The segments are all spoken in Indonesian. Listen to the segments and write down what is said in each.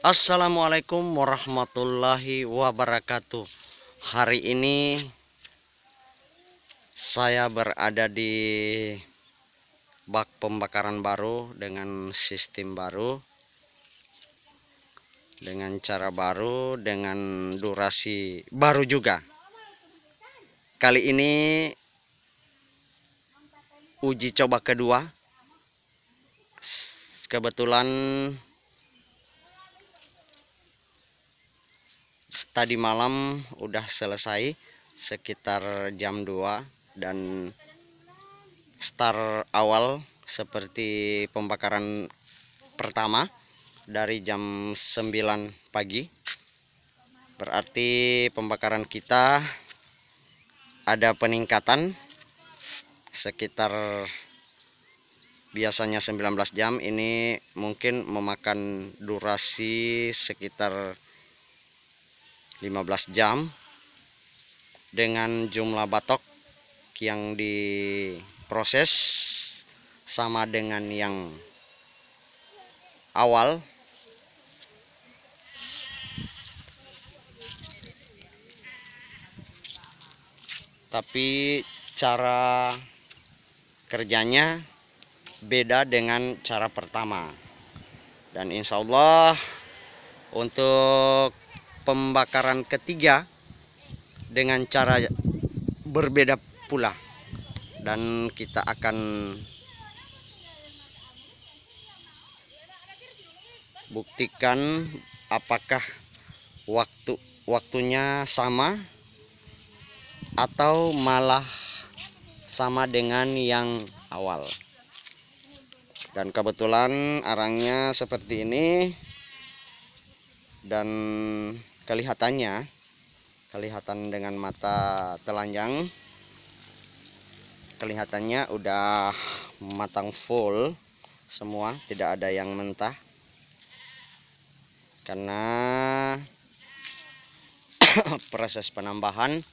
Assalamualaikum warahmatullahi wabarakatuh. Hari ini saya berada di bak pembakaran baru dengan sistem baru, dengan cara baru, dengan durasi baru juga. Kali ini uji coba kedua. Kebetulan tadi malam udah selesai sekitar jam 2 dan start awal seperti pembakaran pertama dari jam 9 pagi. Berarti pembakaran kita ada peningkatan sekitar biasanya 19 jam, ini mungkin memakan durasi sekitar 15 jam dengan jumlah batok yang diproses sama dengan yang awal. Tapi cara kerjanya beda dengan cara pertama. Dan insya Allah untuk pembakaran ketiga dengan cara berbeda pula. Dan kita akan buktikan apakah waktunya sama atau malah sama dengan yang awal. Dan kebetulan arangnya seperti ini, dan kelihatan dengan mata telanjang, kelihatannya udah matang full semua, tidak ada yang mentah. Karena proses penambahan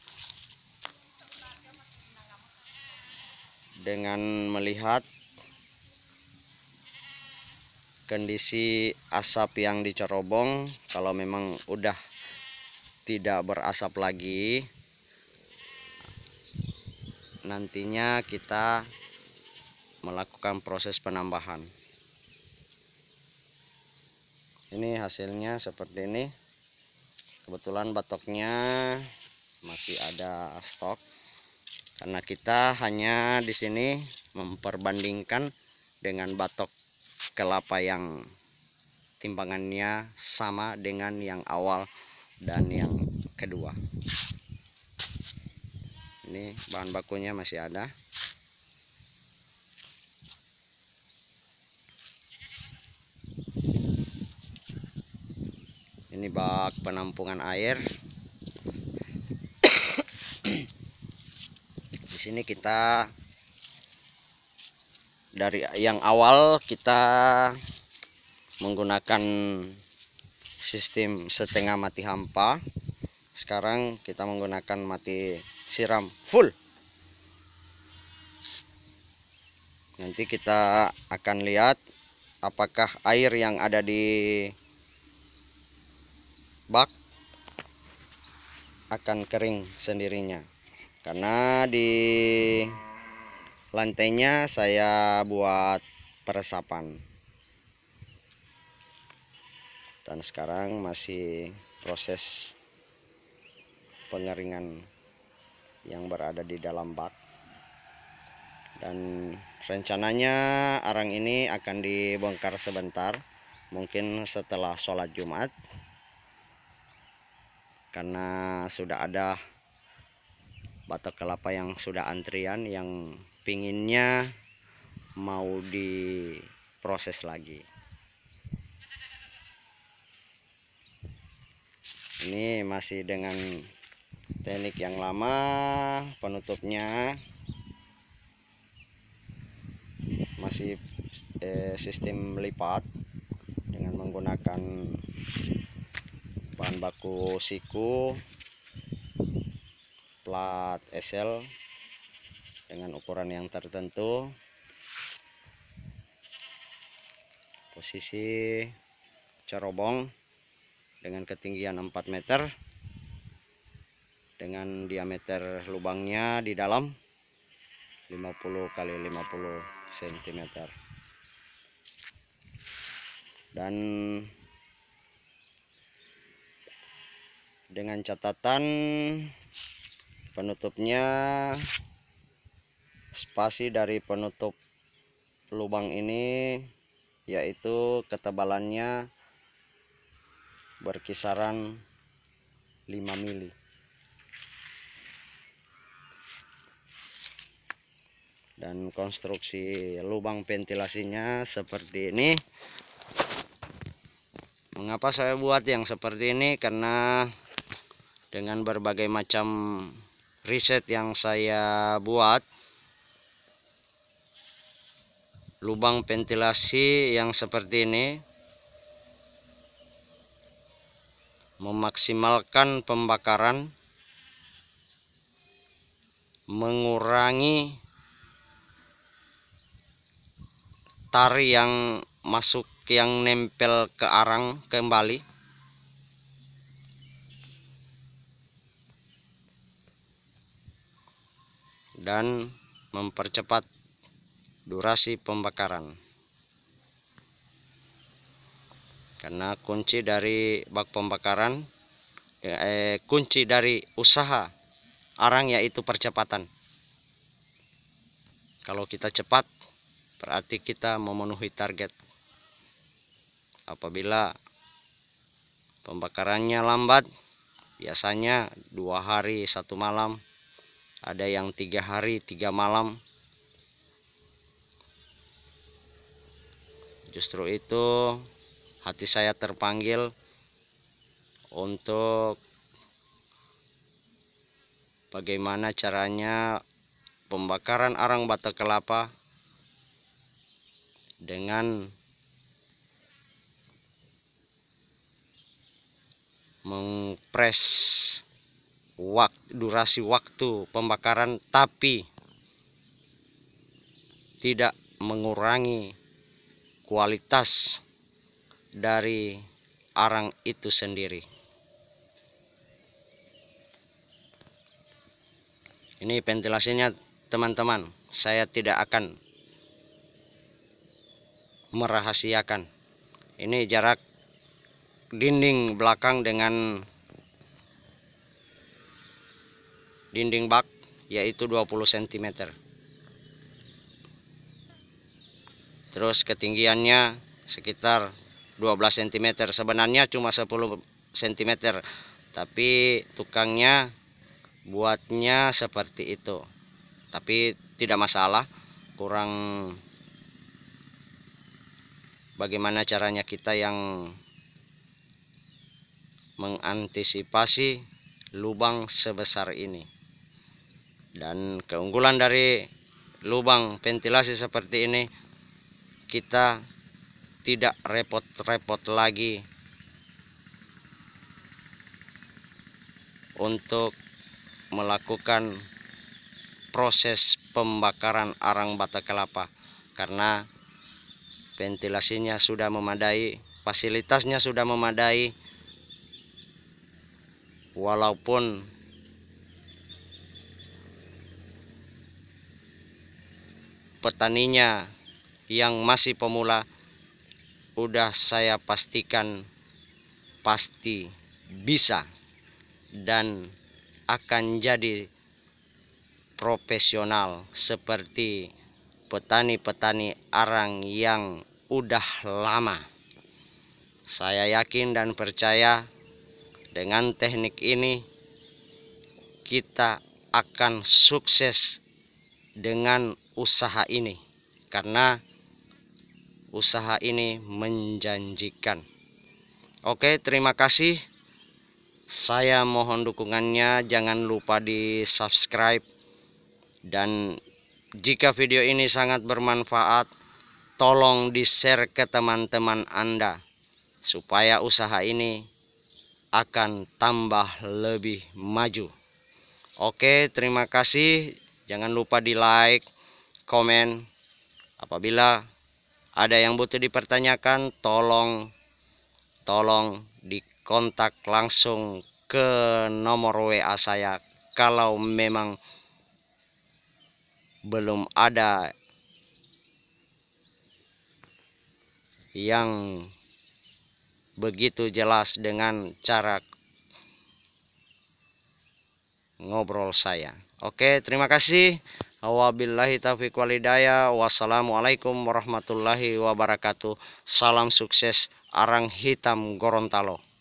dengan melihat kondisi asap yang dicerobong, kalau memang udah tidak berasap lagi, nantinya kita melakukan proses penambahan. Ini hasilnya seperti ini. Kebetulan batoknya masih ada stok karena kita hanya di sini memperbandingkan dengan batok kelapa yang timbangannya sama dengan yang awal dan yang kedua. Ini bahan bakunya masih ada. Ini bak penampungan air. Di sini kita dari yang awal kita menggunakan sistem setengah mati hampa. Sekarang kita menggunakan mati siram full. Nanti kita akan lihat apakah air yang ada di bak akan kering sendirinya. Karena di lantainya saya buat peresapan. Dan sekarang masih proses pengeringan yang berada di dalam bak. Dan rencananya arang ini akan dibongkar sebentar, mungkin setelah sholat Jumat, karena sudah ada batok kelapa yang sudah antrian yang pinginnya mau diproses lagi. Ini masih dengan teknik yang lama, penutupnya masih sistem lipat dengan menggunakan bahan baku siku plat SL dengan ukuran yang tertentu. Posisi cerobong dengan ketinggian 4 meter, dengan diameter lubangnya di dalam 50 kali 50 cm. Dan dengan catatan penutupnya, spasi dari penutup lubang ini yaitu ketebalannya berkisaran 5 mili. Dan konstruksi lubang ventilasinya seperti ini. Mengapa saya buat yang seperti ini? Karena dengan berbagai macam riset yang saya buat, lubang ventilasi yang seperti ini memaksimalkan pembakaran, mengurangi tari yang masuk, yang nempel ke arang kembali, dan mempercepat durasi pembakaran. Karena kunci dari bak pembakaran, kunci dari usaha arang yaitu percepatan. Kalau kita cepat, berarti kita memenuhi target. Apabila pembakarannya lambat, biasanya 2 hari 1 malam, ada yang 3 hari 3 malam. Justru itu hati saya terpanggil untuk bagaimana caranya pembakaran arang batok kelapa dengan mengpres durasi waktu pembakaran, tapi tidak mengurangi kualitas dari arang itu sendiri. Ini ventilasinya teman-teman, saya tidak akan merahasiakan. Ini jarak dinding belakang dengan dinding bak yaitu 20 cm. Terus ketinggiannya sekitar 12 cm. Sebenarnya cuma 10 cm, tapi tukangnya buatnya seperti itu. Tapi tidak masalah, kurang bagaimana caranya kita yang mengantisipasi lubang sebesar ini. Dan keunggulan dari lubang ventilasi seperti ini, kita tidak repot-repot lagi untuk melakukan proses pembakaran arang batok kelapa, karena ventilasinya sudah memadai, fasilitasnya sudah memadai. Walaupun petaninya yang masih pemula, udah saya pastikan pasti bisa dan akan jadi profesional seperti petani-petani arang yang udah lama. Saya yakin dan percaya dengan teknik ini kita akan sukses dengan usaha ini, karena usaha ini menjanjikan. Oke, terima kasih. Saya mohon dukungannya, jangan lupa di subscribe, dan jika video ini sangat bermanfaat, tolong di share ke teman-teman Anda supaya usaha ini akan tambah lebih maju. Oke, terima kasih. Jangan lupa di like, komen. Apabila ada yang butuh dipertanyakan, tolong di kontak langsung ke nomor WA saya kalau memang belum ada yang begitu jelas dengan cara ngobrol saya. Oke, terima kasih. Wabillahi taufiq wal hidayah. Wassalamualaikum warahmatullahi wabarakatuh. Salam sukses Arang Hitam Gorontalo.